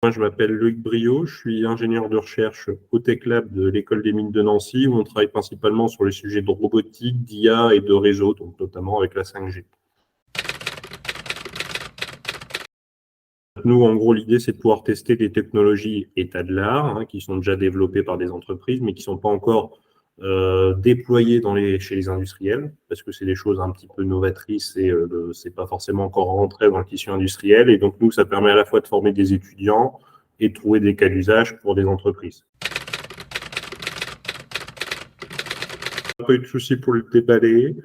Moi, je m'appelle Loïc Briot, je suis ingénieur de recherche au Tech Lab de l'École des Mines de Nancy, où on travaille principalement sur les sujets de robotique, d'IA et de réseau, donc notamment avec la 5G. Nous, en gros, l'idée, c'est de pouvoir tester des technologies état de l'art, qui sont déjà développées par des entreprises, mais qui ne sont pas encore déployées chez les industriels, parce que c'est des choses un petit peu novatrices et c'est pas forcément encore rentré dans le tissu industriel. Et donc, nous, ça permet à la fois de former des étudiants et de trouver des cas d'usage pour des entreprises. Pas eu de souci pour le déballer.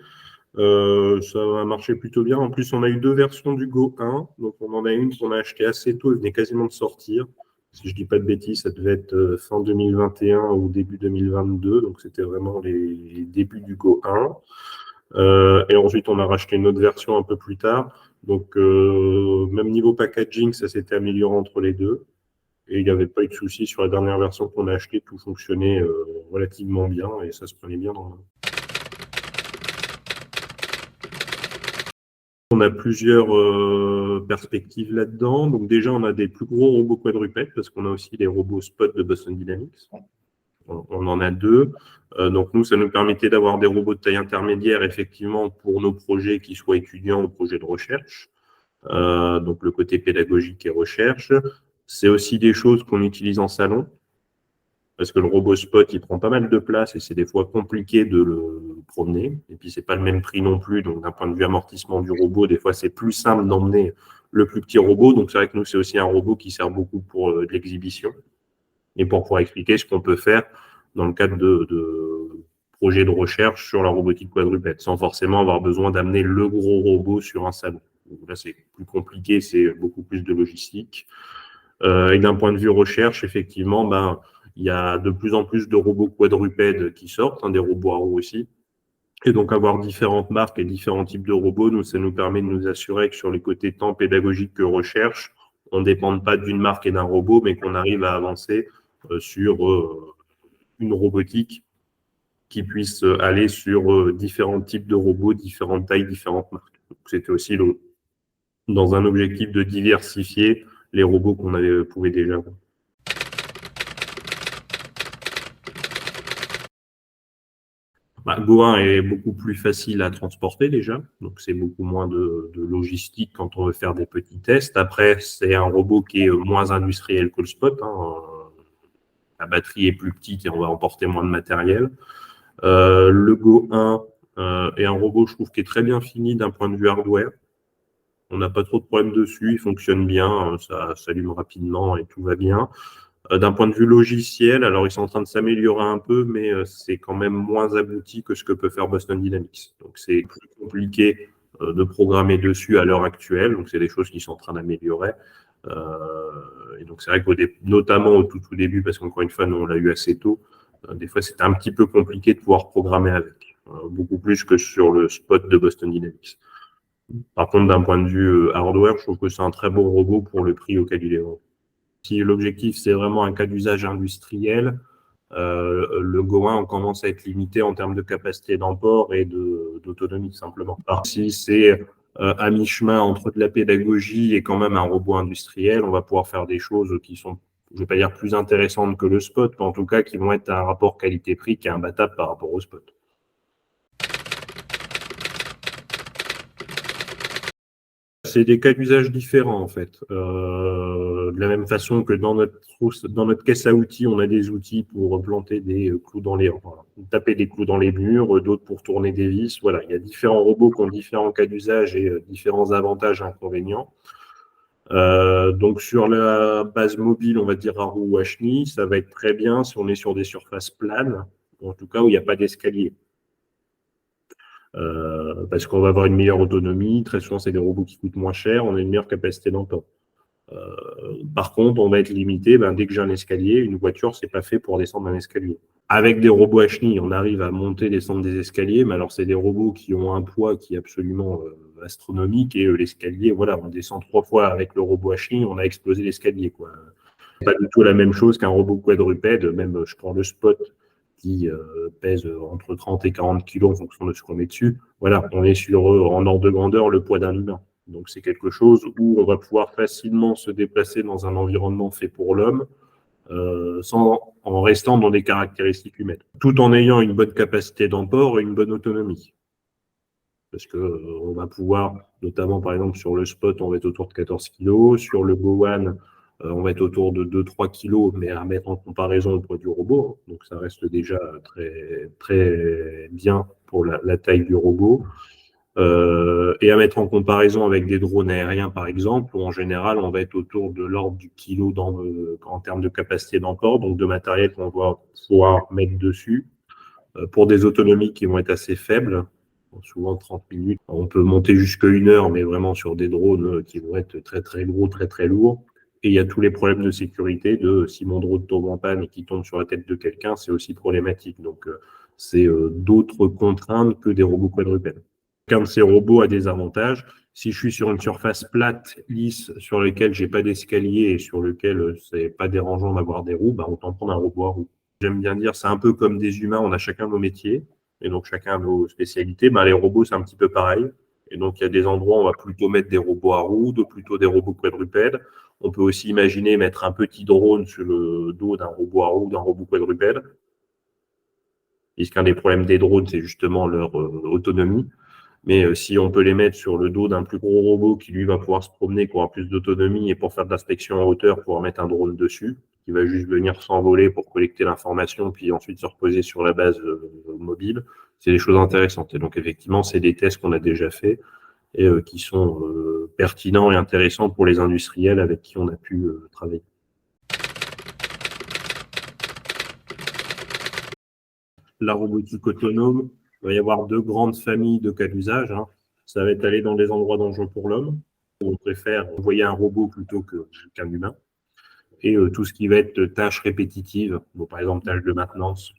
Ça a marché plutôt bien. En plus, on a eu 2 versions du Go 1. Donc, on en a une qu'on a achetée assez tôt, elle venait quasiment de sortir. Si je ne dis pas de bêtises, ça devait être fin 2021 ou début 2022. Donc, c'était vraiment les débuts du Go 1. Et ensuite, on a racheté une autre version un peu plus tard. Donc, même niveau packaging, ça s'était amélioré entre les deux. Et il n'y avait pas eu de souci sur la dernière version qu'on a achetée. Tout fonctionnait relativement bien et ça se prenait bien dans le... On a plusieurs perspectives là-dedans. Donc déjà, on a des plus gros robots quadrupèdes parce qu'on a aussi les robots Spot de Boston Dynamics. On en a 2. Donc nous, ça nous permettait d'avoir des robots de taille intermédiaire, effectivement, pour nos projets qui soient étudiants ou projets de recherche. Donc le côté pédagogique et recherche. C'est aussi des choses qu'on utilise en salon, parce que le robot Spot, il prend pas mal de place et c'est des fois compliqué de le promener. Et puis, c'est pas le même prix non plus. Donc, d'un point de vue amortissement du robot, des fois, c'est plus simple d'emmener le plus petit robot. Donc, c'est vrai que nous, c'est aussi un robot qui sert beaucoup pour de l'exhibition et pour pouvoir expliquer ce qu'on peut faire dans le cadre de projets de recherche sur la robotique quadrupède, sans forcément avoir besoin d'amener le gros robot sur un salon. Donc, là, c'est plus compliqué, c'est beaucoup plus de logistique. Et d'un point de vue recherche, effectivement, il y a de plus en plus de robots quadrupèdes qui sortent, des robots à roues aussi. Et donc, avoir différentes marques et différents types de robots, ça nous permet de nous assurer que sur les côtés tant pédagogique que recherche, on ne dépende pas d'une marque et d'un robot, mais qu'on arrive à avancer sur une robotique qui puisse aller sur différents types de robots, différentes tailles, différentes marques. C'était aussi dans un objectif de diversifier les robots qu'on pouvait déjà avoir. Go 1 est beaucoup plus facile à transporter déjà, donc c'est beaucoup moins de logistique quand on veut faire des petits tests. Après, c'est un robot qui est moins industriel que le Spot. La batterie est plus petite et on va emporter moins de matériel. Le Go 1 est un robot, je trouve, qui est très bien fini d'un point de vue hardware. On n'a pas trop de problèmes dessus, il fonctionne bien, ça s'allume rapidement et tout va bien. D'un point de vue logiciel, alors ils sont en train de s'améliorer un peu, mais c'est quand même moins abouti que ce que peut faire Boston Dynamics. Donc c'est plus compliqué de programmer dessus à l'heure actuelle. Donc c'est des choses qui sont en train d'améliorer. Et donc c'est vrai notamment au tout début, parce qu'encore une fois, nous on l'a eu assez tôt, des fois c'était un petit peu compliqué de pouvoir programmer avec, beaucoup plus que sur le Spot de Boston Dynamics. Par contre, d'un point de vue hardware, je trouve que c'est un très bon robot pour le prix auquel il est vendu. Si l'objectif, c'est vraiment un cas d'usage industriel, le Go 1 commence à être limité en termes de capacité d'emport et d'autonomie, simplement. Alors, si c'est à mi-chemin entre de la pédagogie et quand même un robot industriel, on va pouvoir faire des choses qui sont, je ne vais pas dire plus intéressantes que le Spot, mais en tout cas qui vont être à un rapport qualité-prix qui est imbattable par rapport au Spot. C'est des cas d'usage différents, en fait. De la même façon que dans notre caisse à outils, on a des outils pour planter des clous taper des clous dans les murs, d'autres pour tourner des vis. Voilà, il y a différents robots qui ont différents cas d'usage et différents avantages et inconvénients. Donc, sur la base mobile, on va dire à roue ou à chenille, ça va être très bien si on est sur des surfaces planes, en tout cas où il n'y a pas d'escalier. Parce qu'on va avoir une meilleure autonomie. Très souvent, c'est des robots qui coûtent moins cher, on a une meilleure capacité d'emport. Par contre, on va être limité, dès que j'ai un escalier, une voiture, c'est pas fait pour descendre un escalier. Avec des robots à chenilles, on arrive à monter, descendre des escaliers, mais alors c'est des robots qui ont un poids qui est absolument astronomique et l'escalier, voilà, on descend 3 fois avec le robot à chenilles, on a explosé l'escalier, quoi. C'est pas du tout la même chose qu'un robot quadrupède, même je prends le Spot qui pèse entre 30 et 40 kg en fonction de ce qu'on met dessus. Voilà, on est sur, en ordre de grandeur, le poids d'un humain. Donc, c'est quelque chose où on va pouvoir facilement se déplacer dans un environnement fait pour l'homme, en restant dans des caractéristiques humaines, tout en ayant une bonne capacité d'emport et une bonne autonomie. Parce qu'on va pouvoir, notamment par exemple sur le spot, on va être autour de 14 kg, sur le Gowan, on va être autour de 2-3 kg, mais à mettre en comparaison le poids du robot, hein. Donc ça reste déjà très, très bien pour la taille du robot. Et à mettre en comparaison avec des drones aériens, par exemple, où en général, on va être autour de l'ordre du kilo en termes de capacité d'emport, donc de matériel qu'on va pouvoir mettre dessus, pour des autonomies qui vont être assez faibles, souvent 30 minutes. On peut monter jusqu'à 1 heure, mais vraiment sur des drones qui vont être très, très gros, très, très lourds. Et il y a tous les problèmes de sécurité de si mon drone tombe en panne et qu'il tombe sur la tête de quelqu'un, c'est aussi problématique. Donc, c'est d'autres contraintes que des robots quadrupèdes. Chacun de ces robots a des avantages. Si je suis sur une surface plate, lisse, sur laquelle j'ai pas d'escalier et sur lequel c'est pas dérangeant d'avoir des roues, bah, autant prendre un robot à roues. J'aime bien dire, c'est un peu comme des humains, on a chacun nos métiers et donc chacun nos spécialités. Bah, les robots, c'est un petit peu pareil. Et donc, il y a des endroits où on va plutôt mettre des robots à roues, d'autres plutôt des robots quadrupèdes. On peut aussi imaginer mettre un petit drone sur le dos d'un robot à roues, d'un robot quadrupède. Puisqu'un des problèmes des drones, c'est justement leur autonomie. Mais si on peut les mettre sur le dos d'un plus gros robot qui, lui, va pouvoir se promener, qui aura plus d'autonomie, et pour faire de l'inspection en hauteur, pouvoir mettre un drone dessus, qui va juste venir s'envoler pour collecter l'information, puis ensuite se reposer sur la base mobile, c'est des choses intéressantes. Et donc, effectivement, c'est des tests qu'on a déjà faits et qui sont pertinents et intéressants pour les industriels avec qui on a pu travailler. La robotique autonome, il va y avoir 2 grandes familles de cas d'usage, hein. Ça va être aller dans des endroits dangereux pour l'homme, où on préfère envoyer un robot plutôt qu'un humain. Et tout ce qui va être tâches répétitives, donc par exemple tâches de maintenance,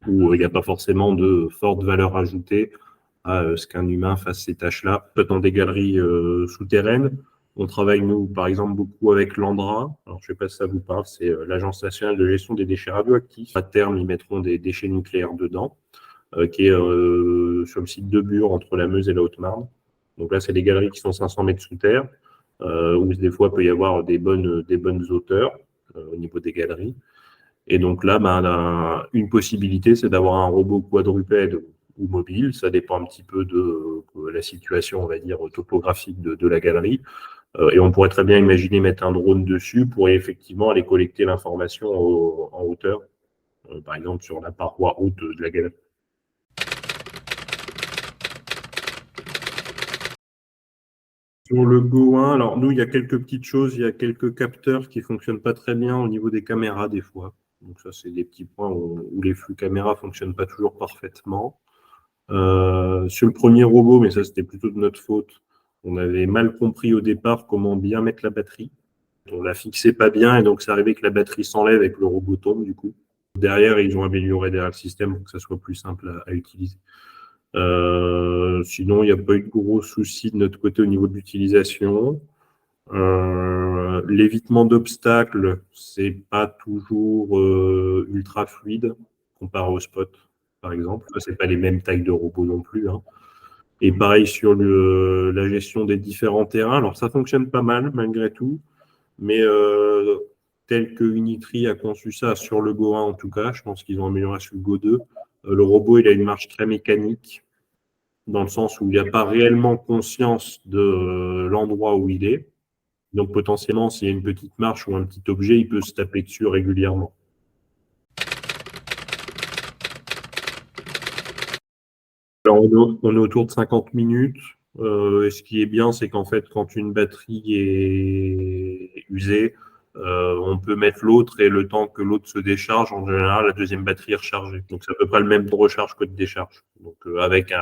où il n'y a pas forcément de forte valeur ajoutée à ce qu'un humain fasse ces tâches-là. Dans des galeries souterraines, on travaille, nous, par exemple, beaucoup avec l'ANDRA. Alors, je ne sais pas si ça vous parle, c'est l'Agence nationale de gestion des déchets radioactifs. À terme, ils mettront des déchets nucléaires dedans, qui est sur le site de Bure, entre la Meuse et la Haute-Marne. Donc là, c'est des galeries qui sont 500 mètres sous terre, où des fois, il peut y avoir des bonnes hauteurs au niveau des galeries. Et donc là, une possibilité, c'est d'avoir un robot quadrupède ou mobile. Ça dépend un petit peu de la situation, on va dire, topographique de la galerie. Et on pourrait très bien imaginer mettre un drone dessus pour effectivement aller collecter l'information en hauteur, par exemple sur la paroi haute de la galerie. Sur le Go1, alors nous, il y a quelques petites choses, il y a quelques capteurs qui ne fonctionnent pas très bien au niveau des caméras des fois. Donc ça, c'est des petits points où les flux caméras ne fonctionnent pas toujours parfaitement. Sur le premier robot, mais ça c'était plutôt de notre faute, on avait mal compris au départ comment bien mettre la batterie. On la fixait pas bien et donc ça arrivait que la batterie s'enlève et que le robot tombe du coup. Derrière, ils ont amélioré derrière le système pour que ça soit plus simple à utiliser. Sinon, il n'y a pas eu de gros soucis de notre côté au niveau de l'utilisation. L'évitement d'obstacles, c'est pas toujours ultra fluide comparé au spot, par exemple. C'est pas les mêmes tailles de robots non plus, hein. Et pareil sur la gestion des différents terrains. Alors ça fonctionne pas mal malgré tout, mais tel que Unitree a conçu ça sur le Go 1 en tout cas, je pense qu'ils ont amélioré sur le Go 2. Le robot, il a une marche très mécanique, dans le sens où il n'y a pas réellement conscience de l'endroit où il est. Donc potentiellement, s'il y a une petite marche ou un petit objet, il peut se taper dessus régulièrement. Alors, on est autour de 50 minutes. Et ce qui est bien, c'est qu'en fait, quand une batterie est usée, on peut mettre l'autre et le temps que l'autre se décharge, en général, la deuxième batterie est rechargée. Donc, c'est à peu près le même de recharge que de décharge. Donc, avec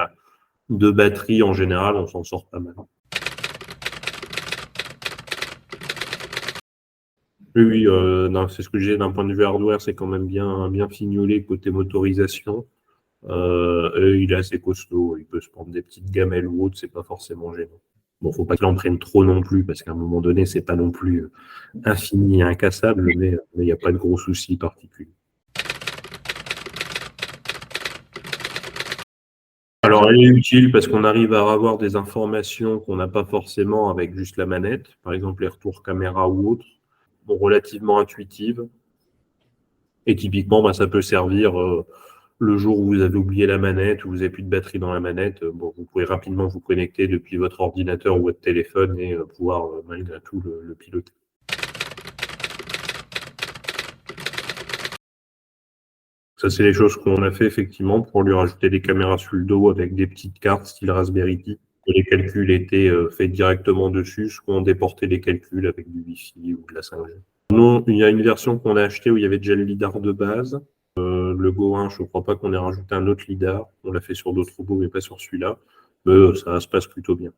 2 batteries, en général, on s'en sort pas mal. Oui, oui, c'est ce que je disais d'un point de vue hardware, c'est quand même bien fignolé côté motorisation. Il est assez costaud, il peut se prendre des petites gamelles ou autres, c'est pas forcément gênant. Bon, faut pas qu'il en prenne trop non plus, parce qu'à un moment donné, c'est pas non plus infini et incassable, mais il n'y a pas de gros soucis particuliers. Alors, elle est utile parce qu'on arrive à avoir des informations qu'on n'a pas forcément avec juste la manette, par exemple les retours caméra ou autres, bon, relativement intuitives. Et typiquement, bah, ça peut servir le jour où vous avez oublié la manette, où vous n'avez plus de batterie dans la manette. Bon, vous pouvez rapidement vous connecter depuis votre ordinateur ou votre téléphone et pouvoir malgré tout le piloter. Ça, c'est les choses qu'on a fait effectivement pour lui rajouter des caméras sur le dos avec des petites cartes style Raspberry Pi. Les calculs étaient faits directement dessus, soit on déportait les calculs avec du Wi-Fi ou de la 5G. Non, il y a une version qu'on a achetée où il y avait déjà le lidar de base. Le Go 1, je ne crois pas qu'on ait rajouté un autre lidar. On l'a fait sur d'autres robots, mais pas sur celui-là. Mais ça se passe plutôt bien.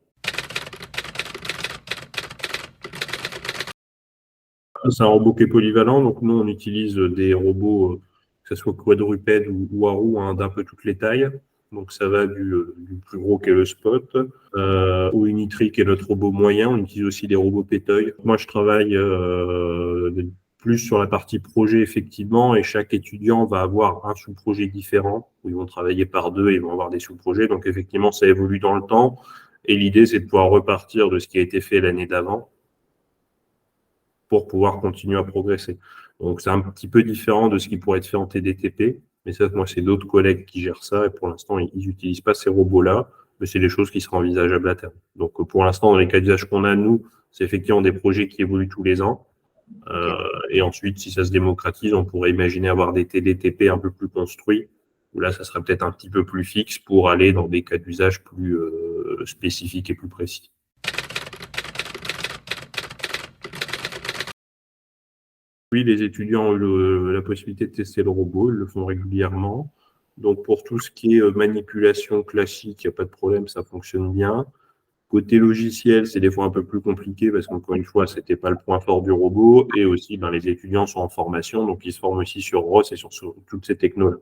C'est un robot qui est polyvalent, donc nous on utilise des robots, que ce soit quadrupèdes ou à roues, hein, d'un peu toutes les tailles. Donc ça va du plus gros qui est le Spot, au Unitree qui est notre robot moyen. On utilise aussi des robots péteuil. Moi je travaille plus sur la partie projet effectivement, et chaque étudiant va avoir un sous-projet différent, où ils vont travailler par deux et ils vont avoir des sous-projets. Donc effectivement ça évolue dans le temps, et l'idée c'est de pouvoir repartir de ce qui a été fait l'année d'avant pour pouvoir continuer à progresser. Donc, c'est un petit peu différent de ce qui pourrait être fait en TDTP, mais ça, moi, c'est d'autres collègues qui gèrent ça, et pour l'instant, ils n'utilisent pas ces robots-là, mais c'est des choses qui seront envisageables à terme. Donc, pour l'instant, dans les cas d'usage qu'on a, nous, c'est effectivement des projets qui évoluent tous les ans. Et ensuite, si ça se démocratise, on pourrait imaginer avoir des TDTP un peu plus construits, où là, ça serait peut-être un petit peu plus fixe pour aller dans des cas d'usage plus spécifiques et plus précis. Oui, les étudiants ont eu la possibilité de tester le robot, ils le font régulièrement. Donc, pour tout ce qui est manipulation classique, il n'y a pas de problème, ça fonctionne bien. Côté logiciel, c'est des fois un peu plus compliqué parce qu'encore une fois, ce n'était pas le point fort du robot. Et aussi, ben, les étudiants sont en formation, donc ils se forment aussi sur ROS et sur toutes ces technos-là.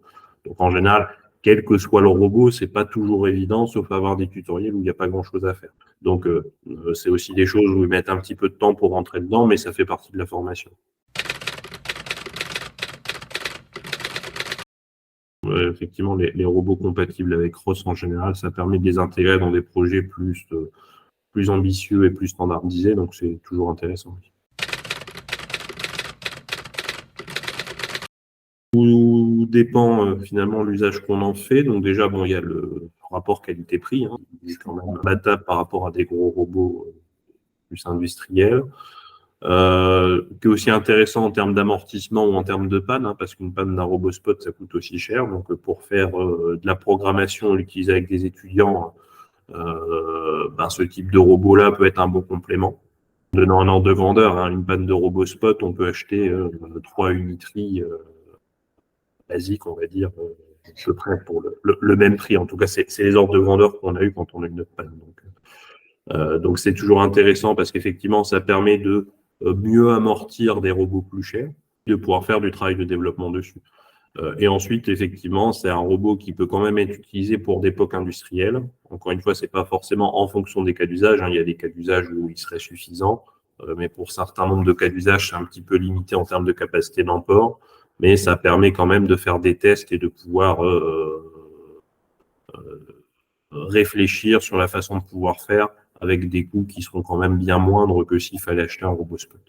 Donc, en général, quel que soit le robot, ce n'est pas toujours évident, sauf avoir des tutoriels où il n'y a pas grand-chose à faire. Donc, c'est aussi des choses où ils mettent un petit peu de temps pour rentrer dedans, mais ça fait partie de la formation. Effectivement, les robots compatibles avec ROS en général, ça permet de les intégrer dans des projets plus ambitieux et plus standardisés, donc c'est toujours intéressant. Tout dépend finalement l'usage qu'on en fait. Donc déjà, bon, il y a le rapport qualité-prix, hein, qui est quand même battable par rapport à des gros robots plus industriels. Qui est aussi intéressant en termes d'amortissement ou en termes de panne, hein, parce qu'une panne d'un robot Spot, ça coûte aussi cher. Donc, pour faire de la programmation, l'utiliser avec des étudiants, ben, ce type de robot-là peut être un bon complément. Donnant un ordre de grandeur, hein, une panne de robot Spot, on peut acheter 3 Unitree basiques, on va dire, à peu près pour le même prix. En tout cas, c'est les ordres de grandeur qu'on a eu quand on a eu notre panne. Donc, c'est toujours intéressant parce qu'effectivement, ça permet de mieux amortir des robots plus chers, de pouvoir faire du travail de développement dessus. Et ensuite, effectivement, c'est un robot qui peut quand même être utilisé pour des POC industriels. Encore une fois, ce n'est pas forcément en fonction des cas d'usage, hein. Il y a des cas d'usage où il serait suffisant, mais pour certains nombres de cas d'usage, c'est un petit peu limité en termes de capacité d'emport, mais ça permet quand même de faire des tests et de pouvoir réfléchir sur la façon de pouvoir faire avec des coûts qui seront quand même bien moindres que s'il fallait acheter un robot Spot.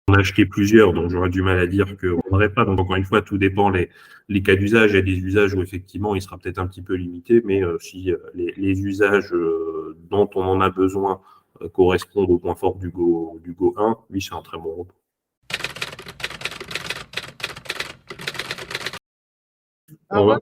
On a acheté plusieurs, donc j'aurais du mal à dire qu'on n'aurait pas. Donc encore une fois, tout dépend les cas d'usage. Il y a des usages où effectivement il sera peut-être un petit peu limité, mais si les usages dont on en a besoin correspondent au point fort du Go 1, oui, c'est un très bon robot. Au revoir.